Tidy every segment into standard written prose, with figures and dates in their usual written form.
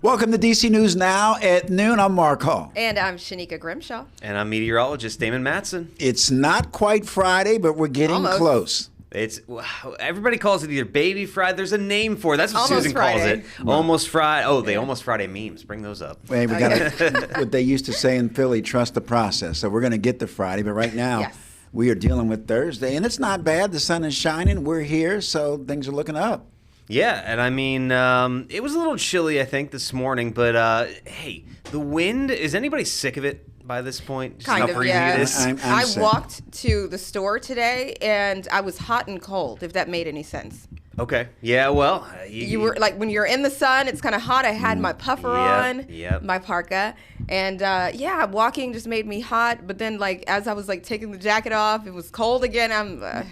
Welcome to DC News Now at noon. I'm Mark Hall. And I'm Shanika Grimshaw. And I'm meteorologist Damon Matson. It's not quite Friday, but we're getting Almost. Close. Everybody calls it either Baby Friday. There's a name for it. That's what Almost Susan Friday. calls it. Almost Friday. Oh, the Almost Friday memes. Bring those up. Wait, we got what they used to say in Philly, trust the process. So we're going to get to Friday, but right now we are dealing with Thursday, and it's not bad. The sun is shining. We're here, so things are looking up. Yeah, and I mean, it was a little chilly, I think, this morning, but hey, the wind, is anybody sick of it by this point? Just Kind how of, breezy yeah. it is? I sick. walked to the store today, and I was hot and cold, if that made any sense. Okay. Yeah, well. You were like, when you're in the sun, it's kind of hot. I had my puffer on, my parka, and walking just made me hot. But then, like, as I was like taking the jacket off, it was cold again. Well,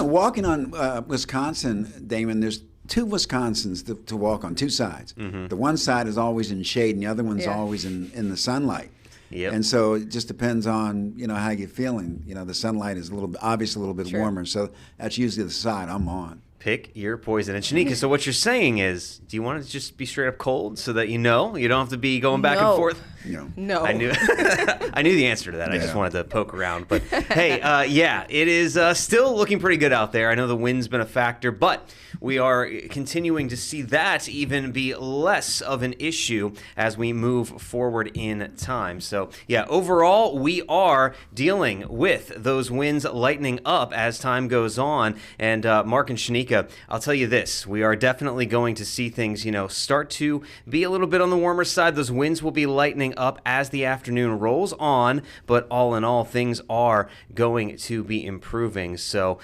walking on Wisconsin, Damon, there's two Wisconsins to walk on, two sides. Mm-hmm. The one side is always in shade, and the other one's always in the sunlight. Yep. And so it just depends on, how you're feeling. The sunlight is obviously a little bit warmer, so that's usually the side I'm on. Pick your poison. And Shanika, so what you're saying is, do you want it to just be straight up cold so that you don't have to be going back and forth? No. I knew I knew the answer to that. I just wanted to poke around. But hey, it is still looking pretty good out there. I know the wind's been a factor, but we are continuing to see that even be less of an issue as we move forward in time. So yeah, overall, we are dealing with those winds lightening up as time goes on. And Mark and Shanika, I'll tell you this, we are definitely going to see things, start to be a little bit on the warmer side. Those winds will be lightening up as the afternoon rolls on, but all in all, things are going to be improving. So,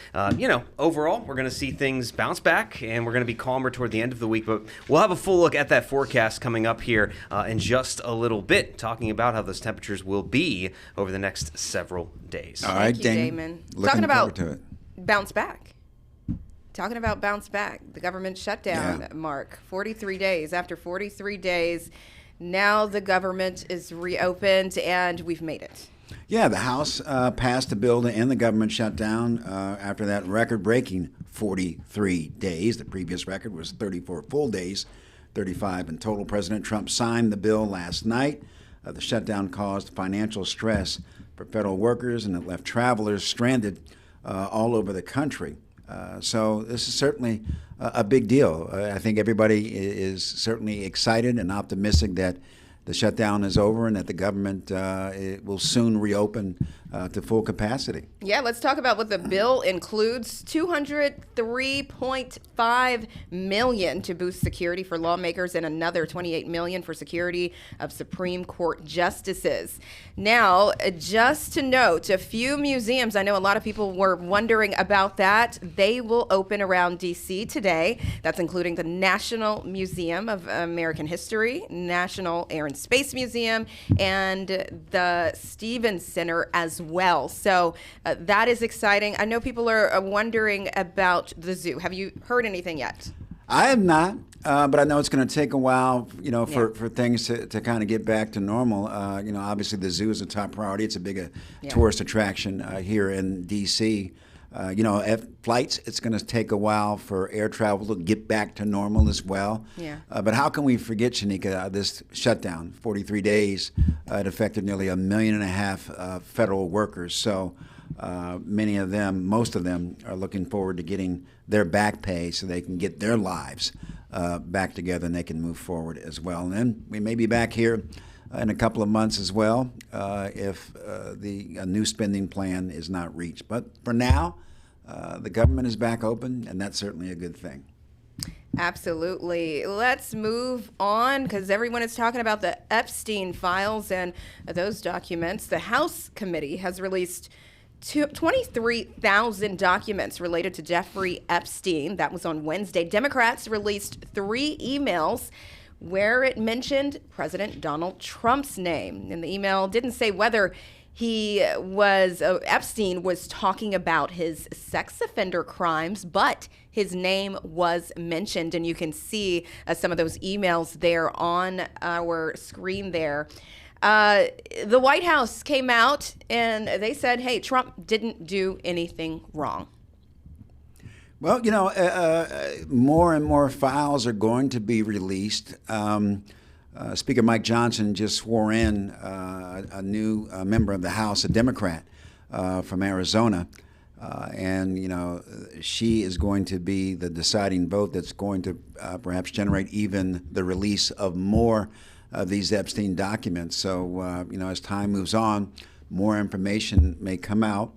overall, we're going to see things bounce back, and we're going to be calmer toward the end of the week, but we'll have a full look at that forecast coming up here in just a little bit, talking about how those temperatures will be over the next several days. All right, Thank you, Damon. Looking forward to it. Bounce back. Talking about bounce back, the government shutdown, Mark, 43 days. After 43 days, now the government is reopened, and we've made it. Yeah, the House passed a bill to end the government shutdown after that record-breaking 43 days. The previous record was 34 full days, 35 in total. President Trump signed the bill last night. The shutdown caused financial stress for federal workers, and it left travelers stranded all over the country. So this is certainly a big deal. I think everybody is certainly excited and optimistic that the shutdown is over and that the government it will soon reopen to full capacity. Yeah, let's talk about what the bill includes. $203.5 million to boost security for lawmakers and another $28 million for security of Supreme Court justices. Now, just to note, a few museums, I know a lot of people were wondering about that. They will open around D.C. today. That's including the National Museum of American History, National Air and Space Museum, and the Stevens Center as well. So that is exciting. I know people are wondering about the zoo. Have you heard anything yet? I have not, but I know it's going to take a while, for things to kind of get back to normal. Obviously the zoo is a top priority. It's a big tourist attraction here in D.C. Flights, it's going to take a while for air travel to get back to normal as well. Yeah. But how can we forget, Shanika, this shutdown, 43 days, it affected nearly 1.5 million federal workers. So most of them are looking forward to getting their back pay so they can get their lives back together and they can move forward as well. And then we may be back here in a couple of months as well if the new spending plan is not reached. But for now, the government is back open, and that's certainly a good thing. Absolutely. Let's move on because everyone is talking about the Epstein files and those documents. The House committee has released 23,000 documents related to Jeffrey Epstein. That was on Wednesday. Democrats released 3 emails where it mentioned President Donald Trump's name. And the email didn't say whether Epstein was talking about his sex offender crimes, but his name was mentioned. And you can see some of those emails there on our screen there. The White House came out and they said, hey, Trump didn't do anything wrong. Well, more and more files are going to be released. Speaker Mike Johnson just swore in a new member of the House, a Democrat from Arizona. And, she is going to be the deciding vote that's going to perhaps generate even the release of more of these Epstein documents. So, as time moves on, more information may come out.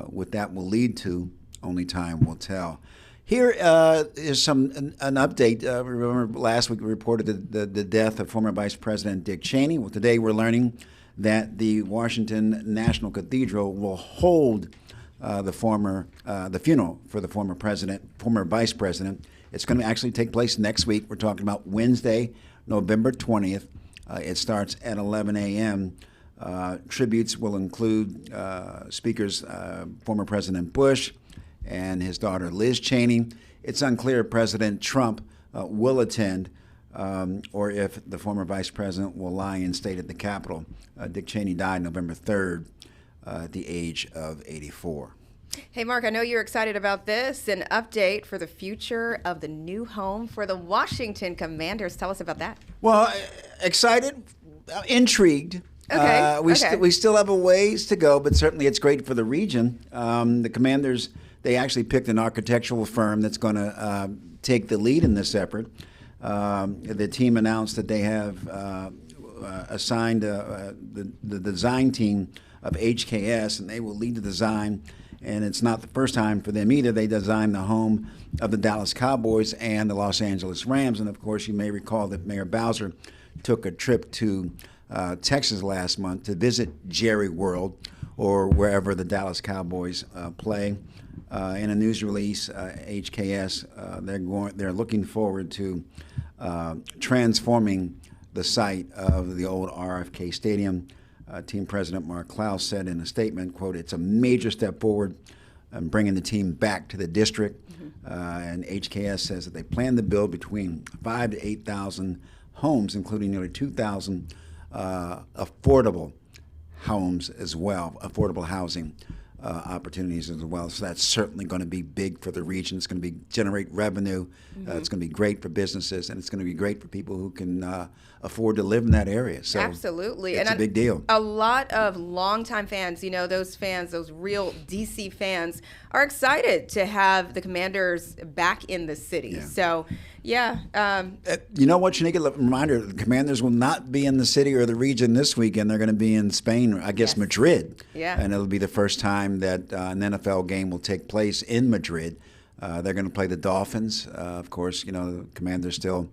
What that will lead to, only time will tell. Here is an update. Remember last week we reported the death of former Vice President Dick Cheney. Well, today we're learning that the Washington National Cathedral will hold the funeral for the former vice president. It's going to actually take place next week. We're talking about Wednesday, November 20th. It starts at 11 a.m. Tributes will include speakers former President Bush and his daughter Liz Cheney. It's unclear if President Trump will attend or if the former vice president will lie in state at the Capitol. Dick Cheney died November 3rd at the age of 84. Hey, Mark, I know you're excited about this. An update for the future of the new home for the Washington Commanders. Tell us about that. Well, excited, intrigued. Okay. We still have a ways to go, but certainly it's great for the region. The Commanders, they actually picked an architectural firm that's going to take the lead in this effort. The team announced that they have assigned the design team of HKS, and they will lead the design. And it's not the first time for them either. They designed the home of the Dallas Cowboys and the Los Angeles Rams. And, of course, you may recall that Mayor Bowser took a trip to Texas last month to visit Jerry World, or wherever the Dallas Cowboys play. In a news release, HKS, they're looking forward to transforming the site of the old RFK Stadium. Team President Mark Klaus said in a statement, quote, "It's a major step forward in bringing the team back to the district." And HKS says that they plan to build between 5,000 to 8,000 homes, including nearly 2,000 affordable homes as well, affordable housing opportunities as well. So that's certainly going to be big for the region. It's going to generate revenue. It's going to be great for businesses, and it's going to be great for people who can afford to live in that area. So absolutely, it's a big deal. A lot of longtime fans, those fans, those real DC fans, are excited to have the Commanders back in the city. Yeah. So, yeah. You know what, Shanika? Reminder: the Commanders will not be in the city or the region this weekend. They're going to be in Spain, I guess, Yes. Madrid. Yeah. And it'll be the first time that an NFL game will take place in Madrid. They're going to play the Dolphins. Of course, the Commanders still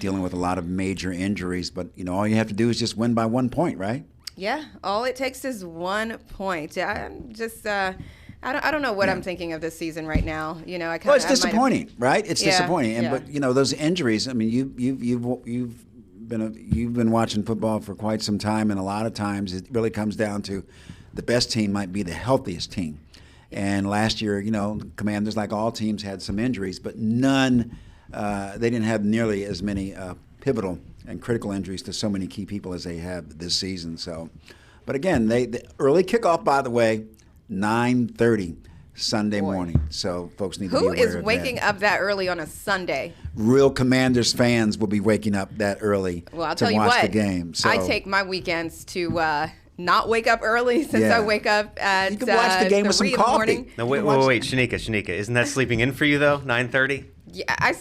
dealing with a lot of major injuries, but all you have to do is just win by 1 point, right? Yeah, all it takes is 1 point. I'm just, I don't know what I'm thinking of this season right now. Well, it's disappointing, right? It's disappointing, yeah. But those injuries. I mean, you've been watching football for quite some time, and a lot of times it really comes down to the best team might be the healthiest team. And last year, Commanders, like all teams, had some injuries, but none. They didn't have nearly as many pivotal and critical injuries to so many key people as they have this season. So, but again, the early kickoff, by the way, 9:30 Sunday morning. So folks need to be Who aware is of waking that. up that early on a Sunday? Real Commanders fans will be waking up that early Well, I'll to tell you watch what. the game. So I take my weekends to not wake up early since Yeah. I wake up at You can watch the game with some 3 in the coffee. morning. No, You wait, can Shanika. Isn't that sleeping in for you, though, 9:30? Yeah, I'm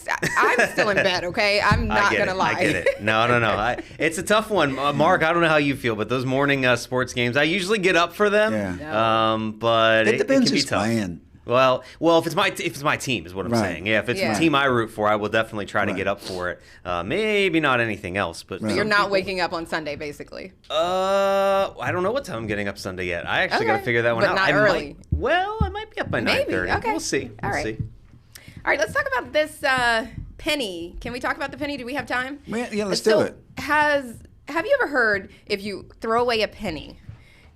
still in bed, okay? I'm not going to lie. I get it. No. It's a tough one. Mark, I don't know how you feel, but those morning sports games, I usually get up for them. Yeah. But It depends can be who's tough. playing. Well, if it's my team is what I'm Right. saying. Yeah, if it's Yeah. the team I root for, I will definitely try to Right. get up for it. Maybe not anything else, but Right. You're not waking up on Sunday, basically. I don't know what time I'm getting up Sunday yet. I actually got to Okay. figure that one But out. not I early. I might be up by Maybe. 9:30. Okay. We'll see. All We'll right. see. All right, let's talk about this penny. Can we talk about the penny? Do we have time? Yeah, let's So, do it. Have you ever heard if you throw away a penny,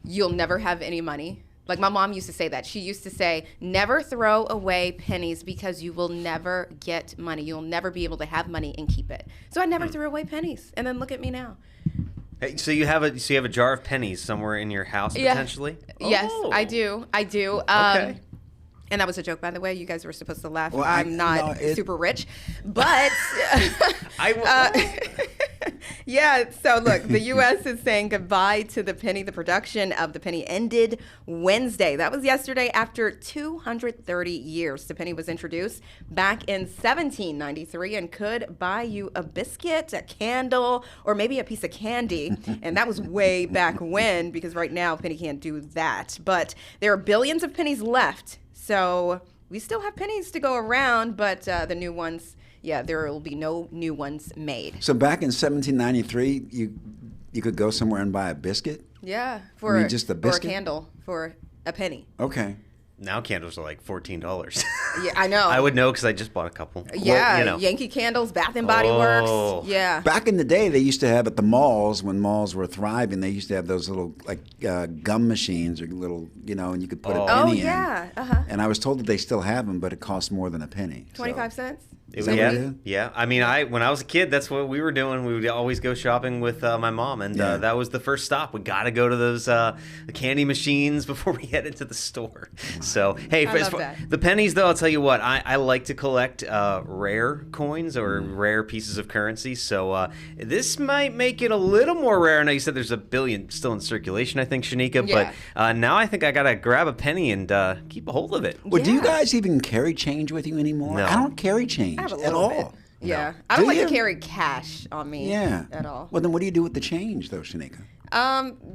you'll never have any money? Like my mom used to say that. She used to say, never throw away pennies because you will never get money. You'll never be able to have money and keep it. So I never threw away pennies. And then look at me now. Hey, so you have a jar of pennies somewhere in your house Yeah. potentially? Yes, Oh. I do. Okay. And that was a joke, by the way. You guys were supposed to laugh. Well, I'm not no, super rich, but Yeah, so look, the U.S. is saying goodbye to the penny. The production of the penny ended Wednesday. That was yesterday after 230 years. The penny was introduced back in 1793 and could buy you a biscuit, a candle, or maybe a piece of candy. And that was way back when, because right now, penny can't do that. But there are billions of pennies left. So we still have pennies to go around, but the new ones, yeah, there will be no new ones made. So back in 1793, you could go somewhere and buy a biscuit? Yeah, just a or a biscuit? candle for a penny. Okay. Now candles are like $14. Yeah, I know. I would know because I just bought a couple. Yeah, Well, you know. Yankee Candles, Bath and Body Oh. Works. Yeah. Back in the day, they used to have at the malls, when malls were thriving, they used to have those little like gum machines or little, and you could put a Oh. penny Oh, in. yeah. Uh-huh. And I was told that they still have them, but it costs more than a penny. 25 cents? It that was- what yeah, it is? yeah. I mean, when I was a kid, that's what we were doing. We would always go shopping with my mom, and Yeah. that was the first stop. We got to go to those the candy machines before we head into the store. So, hey, I love that. the pennies, though, I'll tell you what, I like to collect rare coins or rare pieces of currency. So this might make it a little more rare. I know you said there's a billion still in circulation, I think, Shanika, Yeah. but now I think I got to grab a penny and keep a hold of it. Well, do you Yeah. guys even carry change with you anymore? No. I don't carry change I have a at little all. bit. Yeah. No. I don't Do like you? to carry cash on me Yeah. at all. Well, then what do you do with the change, though, Shanika?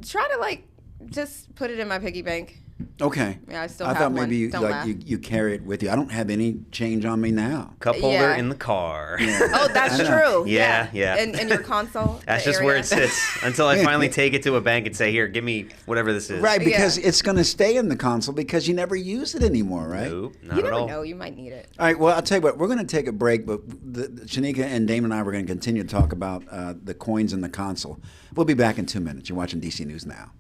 Try to just put it in my piggy bank. Okay. Yeah, I still I have thought one. maybe Don't laugh. you carry it with you. I don't have any change on me now. Cup holder Yeah. in the car. Oh, that's I know. true. Yeah, yeah. And your console. That's the just where area. it sits until I finally take it to a bank and say, "Here, give me whatever this is." Right, because Yeah. it's going to stay in the console because you never use it anymore, right? Nope, not You at never all. know. You might need it. All right, well, I'll tell you what, we're going to take a break, but Shanika and Damon and I were going to continue to talk about the coins in the console. We'll be back in 2 minutes. You're watching DC News Now.